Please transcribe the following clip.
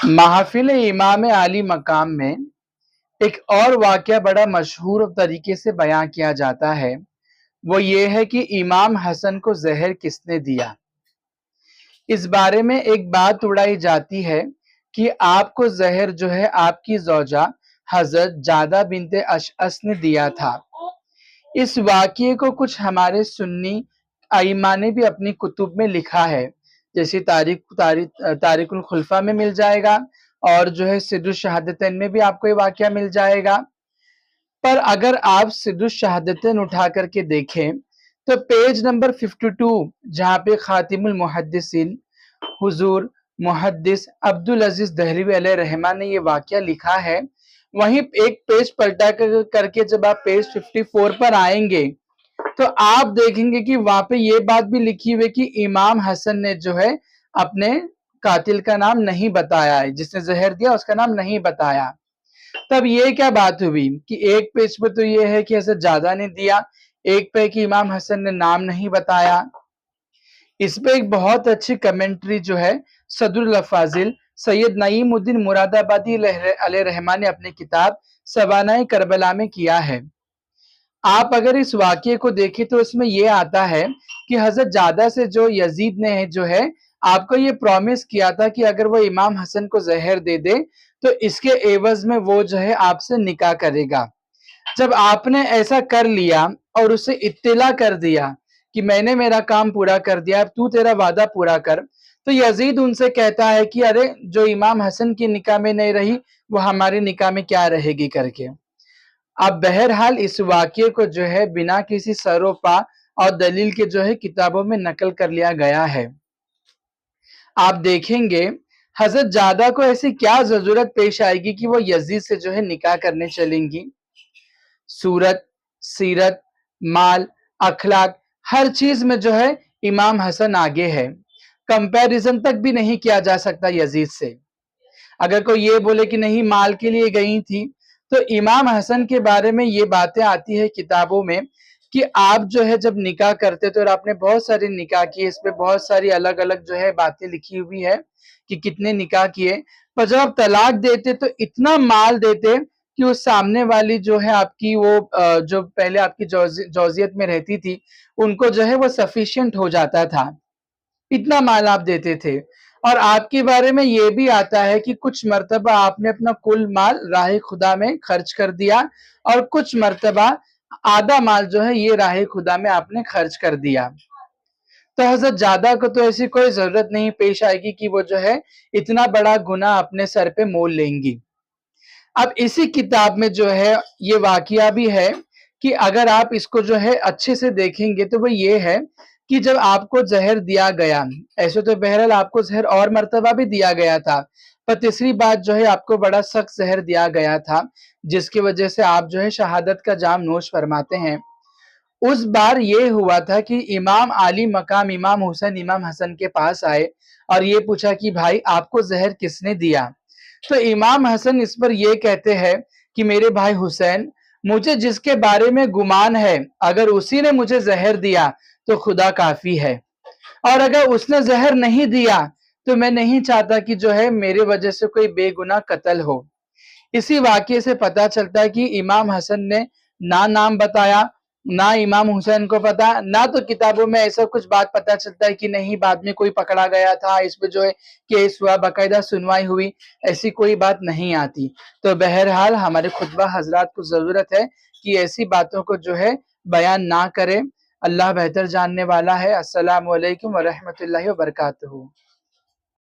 महफिल इमाम आली मकाम में एक और वाक़या बड़ा मशहूर तरीके से बयां किया जाता है। वो ये है कि इमाम हसन को जहर किसने दिया। इस बारे में एक बात उड़ाई जाती है कि आपको जहर जो है आपकी ज़ौजा हज़रत जादा बिनते अशअस ने दिया था। इस वाक़ये को कुछ हमारे सुन्नी आइमा ने भी अपनी कुतुब में लिखा है, जैसे तारिकुल खुलफा में मिल जाएगा और जो है सिद्दुश शहादतैन में भी आपको ये वाक़या मिल जाएगा। पर अगर आप सिद्दुश शहादतैन उठा करके देखें तो पेज नंबर 52 जहाँ पे खातिमुल मुहद्दिसीन हुजूर मुहद्दिस अब्दुल अजीज दहलवी अलैहि रहमा ने ये वाक़या लिखा है, वहीं एक पेज पलटा करके जब आप पेज 54 पर आएंगे तो आप देखेंगे कि वहां पे ये बात भी लिखी हुई है कि इमाम हसन ने जो है अपने कातिल का नाम नहीं बताया है, जिसने जहर दिया उसका नाम नहीं बताया। तब ये क्या बात हुई कि एक पेज पे तो ये है कि हज़रत जादा ने दिया, एक पे कि इमाम हसन ने नाम नहीं बताया। इस पे एक बहुत अच्छी कमेंट्री जो है सदरुल अफाजिल सैयद नईमुद्दीन मुरादाबादी अलैहि रहमा ने अपनी किताब सवानाए करबला में किया है। आप अगर इस वाक़ये को देखें तो इसमें ये आता है कि हज़रत जादा से जो यजीद ने जो है आपको ये प्रॉमिस किया था कि अगर वो इमाम हसन को जहर दे दे तो इसके एवज में वो जो है आपसे निकाह करेगा। जब आपने ऐसा कर लिया और उसे इत्तिला कर दिया कि मैंने मेरा काम पूरा कर दिया, अब तू तेरा वादा पूरा कर, तो यजीद उनसे कहता है कि अरे जो इमाम हसन की निकाह में नहीं रही वो हमारी निकाह में क्या रहेगी करके। अब बहरहाल इस वाक़ये को जो है बिना किसी सरोपा और दलील के जो है किताबों में नकल कर लिया गया है। आप देखेंगे हज़रत जादा को ऐसी क्या ज़रूरत पेश आएगी कि वो यजीद से जो है निकाह करने चलेंगी। सूरत, सीरत, माल, अखलाक हर चीज़ में जो है इमाम हसन आगे है। कंपैरिजन तक भी नहीं किया जा सकता यजीद से। अगर कोई ये बोले कि नहीं माल के लिए गई थी, तो इमाम हसन के बारे में ये बातें आती है किताबों में कि आप जो है जब निकाह करते थे और आपने बहुत सारे निकाह किए, इस पे बहुत सारी अलग-अलग जो है बातें लिखी हुई है कि कितने निकाह किए, पर जब आप तलाक देते तो इतना माल देते कि उस सामने वाली जो है आपकी वो जो पहले आपकी जौजियत में रहती थी, उनको जो है वो सफिशिएंट हो जाता था। इतना माल आप देते थे। और आपके बारे में ये भी आता है कि कुछ मर्तबा आपने अपना कुल माल राह खुदा में खर्च कर दिया और कुछ मर्तबा आधा माल जो है ये राह खुदा में आपने खर्च कर दिया। तो हज़रत जादा को तो ऐसी कोई ज़रूरत नहीं पेश आएगी कि वो जो है इतना बड़ा गुनाह अपने सर पे मोल लेंगी। अब इसी किताब में जो है ये वाक़या भी है कि अगर आप इसको जो है अच्छे से देखेंगे तो वो ये है कि जब आपको ज़हर दिया गया, ऐसे तो बहरहाल आपको ज़हर और मर्तबा भी दिया गया था, पर तीसरी बात जो है आपको बड़ा सख्त ज़हर दिया गया था, जिसकी वजह से आप जो है शहादत का जाम नोश फरमाते हैं। उस बार ये हुआ था कि इमाम आली मकाम इमाम हुसैन इमाम हसन के पास आए और ये पूछा कि भाई आपको ज़हर किसने दिया? तो इमाम हसन इस पर ये कहते हैं कि मेरे भाई हुसैन, मुझे जिसके बारे में गुमान है, अगर उसी ने मुझे ज़हर दिया तो खुदा काफ़ी है, और अगर उसने ज़हर नहीं दिया तो मैं नहीं चाहता कि जो है मेरे वजह से कोई बेगुनाह कत्ल हो। इसी वाक़ये से पता चलता है कि इमाम हसन ने ना नाम बताया, ना इमाम हुसैन को पता, ना तो किताबों में ऐसा कुछ बात पता चलता है कि नहीं बाद में कोई पकड़ा गया था, इस पे जो है केस हुआ, बाकायदा सुनवाई हुई, ऐसी कोई बात नहीं आती। तो बहरहाल हमारे खुतबा हज़रात को ज़रूरत है कि ऐसी बातों को जो है बयान ना करें। अल्लाह बेहतर जानने वाला है। अस्सलामु अलैकुम व रहमतुल्लाहि व बरकातहू।